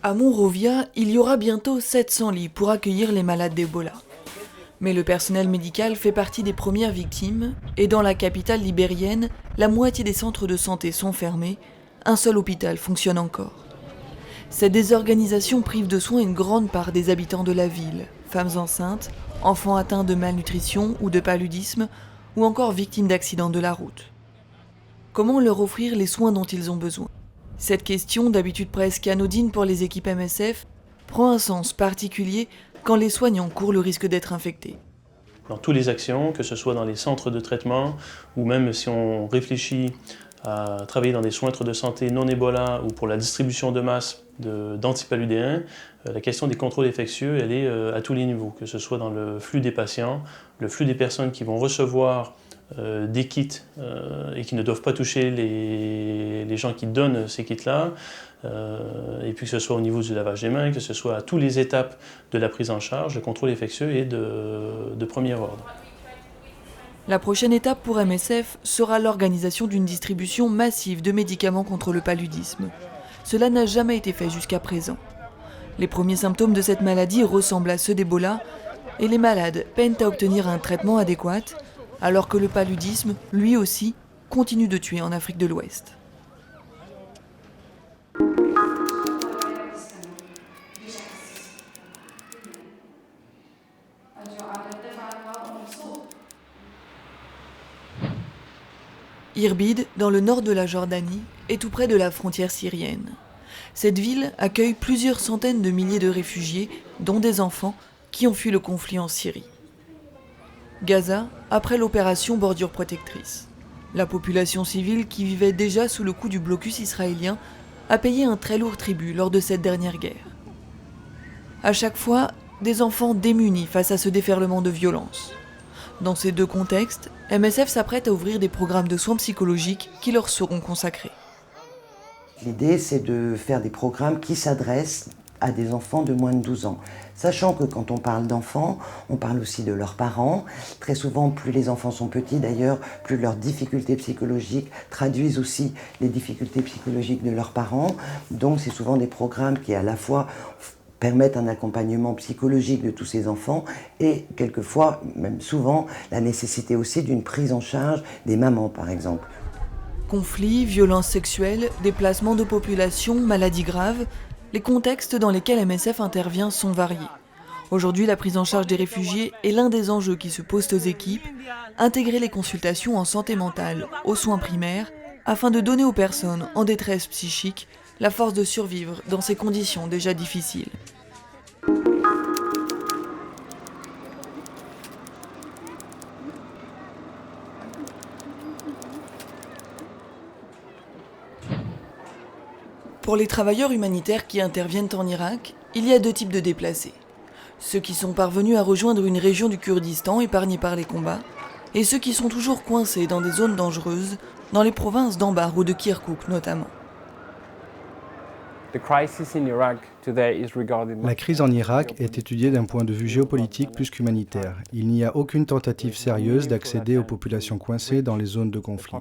À Monrovia, il y aura bientôt 700 lits pour accueillir les malades d'Ebola. Mais le personnel médical fait partie des premières victimes, et dans la capitale libérienne, la moitié des centres de santé sont fermés, un seul hôpital fonctionne encore. Cette désorganisation prive de soins une grande part des habitants de la ville, femmes enceintes, enfants atteints de malnutrition ou de paludisme, ou encore victimes d'accidents de la route. Comment leur offrir les soins dont ils ont besoin ? Cette question, d'habitude presque anodine pour les équipes MSF, prend un sens particulier quand les soignants courent le risque d'être infectés. Dans toutes les actions, que ce soit dans les centres de traitement, ou même si on réfléchit à travailler dans des centres de santé non Ebola ou pour la distribution de masse d'antipaludéens, la question des contrôles infectieux, elle est à tous les niveaux, que ce soit dans le flux des patients, le flux des personnes qui vont recevoir des kits et qui ne doivent pas toucher les gens qui donnent ces kits-là, et puis que ce soit au niveau du lavage des mains, que ce soit à toutes les étapes de la prise en charge, le contrôle infectieux est de premier ordre. La prochaine étape pour MSF sera l'organisation d'une distribution massive de médicaments contre le paludisme. Cela n'a jamais été fait jusqu'à présent. Les premiers symptômes de cette maladie ressemblent à ceux d'Ebola et les malades peinent à obtenir un traitement adéquat, alors que le paludisme, lui aussi, continue de tuer en Afrique de l'Ouest. Irbid, dans le nord de la Jordanie, est tout près de la frontière syrienne. Cette ville accueille plusieurs centaines de milliers de réfugiés, dont des enfants, qui ont fui le conflit en Syrie. Gaza, après l'opération Bordure Protectrice. La population civile, qui vivait déjà sous le coup du blocus israélien, a payé un très lourd tribut lors de cette dernière guerre. À chaque fois, des enfants démunis face à ce déferlement de violence. Dans ces deux contextes, MSF s'apprête à ouvrir des programmes de soins psychologiques qui leur seront consacrés. L'idée, c'est de faire des programmes qui s'adressent à des enfants de moins de 12 ans. Sachant que quand on parle d'enfants, on parle aussi de leurs parents. Très souvent, plus les enfants sont petits d'ailleurs, plus leurs difficultés psychologiques traduisent aussi les difficultés psychologiques de leurs parents. Donc c'est souvent des programmes qui à la fois permettent un accompagnement psychologique de tous ces enfants et quelquefois, même souvent, la nécessité aussi d'une prise en charge des mamans par exemple. Conflits, violences sexuelles, déplacements de population, maladies graves, les contextes dans lesquels MSF intervient sont variés. Aujourd'hui, la prise en charge des réfugiés est l'un des enjeux qui se posent aux équipes, intégrer les consultations en santé mentale aux soins primaires, afin de donner aux personnes en détresse psychique la force de survivre dans ces conditions déjà difficiles. Pour les travailleurs humanitaires qui interviennent en Irak, il y a deux types de déplacés. Ceux qui sont parvenus à rejoindre une région du Kurdistan épargnée par les combats, et ceux qui sont toujours coincés dans des zones dangereuses, dans les provinces d'Anbar ou de Kirkouk notamment. La crise en Irak est étudiée d'un point de vue géopolitique plus qu'humanitaire. Il n'y a aucune tentative sérieuse d'accéder aux populations coincées dans les zones de conflit.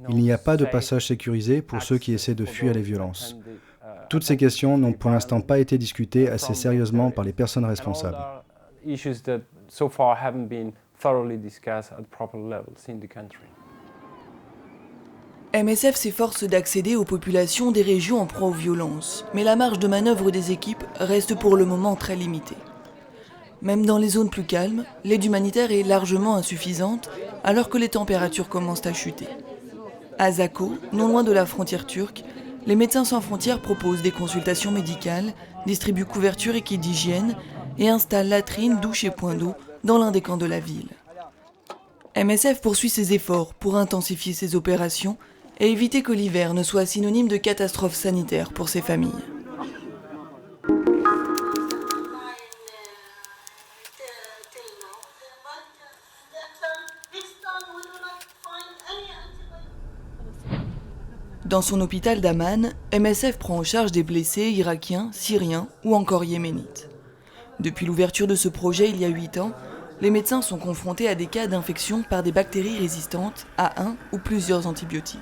Il n'y a pas de passage sécurisé pour ceux qui essaient de fuir les violences. Toutes ces questions n'ont pour l'instant pas été discutées assez sérieusement par les personnes responsables. MSF s'efforce d'accéder aux populations des régions en proie aux violences, mais la marge de manœuvre des équipes reste pour le moment très limitée. Même dans les zones plus calmes, l'aide humanitaire est largement insuffisante alors que les températures commencent à chuter. À Zako, non loin de la frontière turque, les Médecins sans frontières proposent des consultations médicales, distribuent couvertures et kits d'hygiène et installent latrines, douches et points d'eau dans l'un des camps de la ville. MSF poursuit ses efforts pour intensifier ses opérations et éviter que l'hiver ne soit synonyme de catastrophe sanitaire pour ces familles. Dans son hôpital d'Amman, MSF prend en charge des blessés irakiens, syriens ou encore yéménites. Depuis l'ouverture de ce projet il y a 8 ans, les médecins sont confrontés à des cas d'infection par des bactéries résistantes à un ou plusieurs antibiotiques.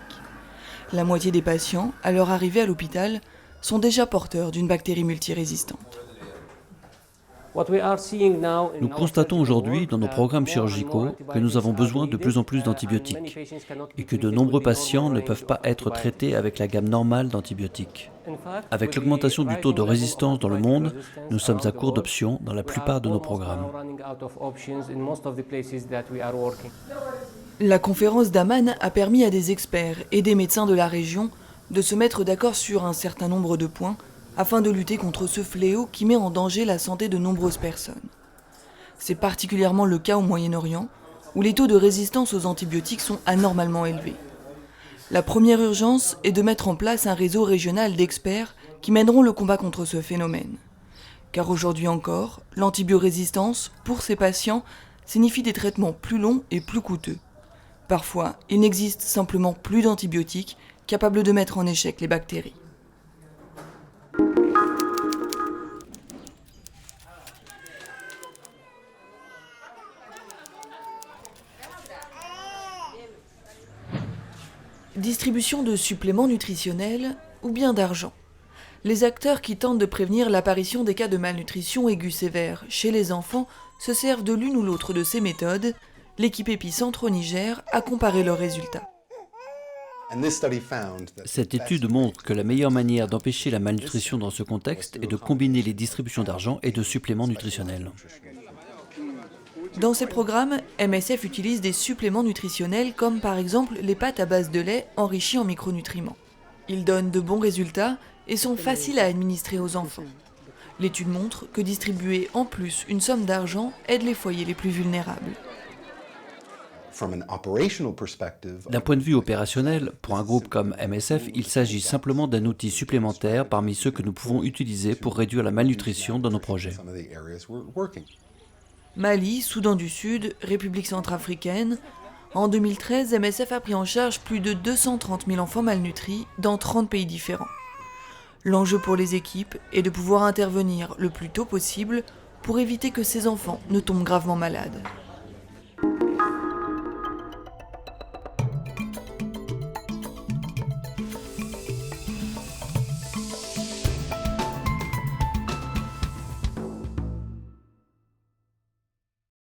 La moitié des patients, à leur arrivée à l'hôpital, sont déjà porteurs d'une bactérie multirésistante. Nous constatons aujourd'hui dans nos programmes chirurgicaux que nous avons besoin de plus en plus d'antibiotiques et que de nombreux patients ne peuvent pas être traités avec la gamme normale d'antibiotiques. Avec l'augmentation du taux de résistance dans le monde, nous sommes à court d'options dans la plupart de nos programmes. La conférence d'Amman a permis à des experts et des médecins de la région de se mettre d'accord sur un certain nombre de points afin de lutter contre ce fléau qui met en danger la santé de nombreuses personnes. C'est particulièrement le cas au Moyen-Orient, où les taux de résistance aux antibiotiques sont anormalement élevés. La première urgence est de mettre en place un réseau régional d'experts qui mèneront le combat contre ce phénomène. Car aujourd'hui encore, l'antibiorésistance, pour ces patients, signifie des traitements plus longs et plus coûteux. Parfois, il n'existe simplement plus d'antibiotiques capables de mettre en échec les bactéries. Distribution de suppléments nutritionnels ou bien d'argent. Les acteurs qui tentent de prévenir l'apparition des cas de malnutrition aiguë sévère chez les enfants se servent de l'une ou l'autre de ces méthodes. L'équipe Épicentre au Niger a comparé leurs résultats. Cette étude montre que la meilleure manière d'empêcher la malnutrition dans ce contexte est de combiner les distributions d'argent et de suppléments nutritionnels. Dans ces programmes, MSF utilise des suppléments nutritionnels comme par exemple les pâtes à base de lait enrichies en micronutriments. Ils donnent de bons résultats et sont faciles à administrer aux enfants. L'étude montre que distribuer en plus une somme d'argent aide les foyers les plus vulnérables. D'un point de vue opérationnel, pour un groupe comme MSF, il s'agit simplement d'un outil supplémentaire parmi ceux que nous pouvons utiliser pour réduire la malnutrition dans nos projets. Mali, Soudan du Sud, République centrafricaine. En 2013, MSF a pris en charge plus de 230 000 enfants malnutris dans 30 pays différents. L'enjeu pour les équipes est de pouvoir intervenir le plus tôt possible pour éviter que ces enfants ne tombent gravement malades.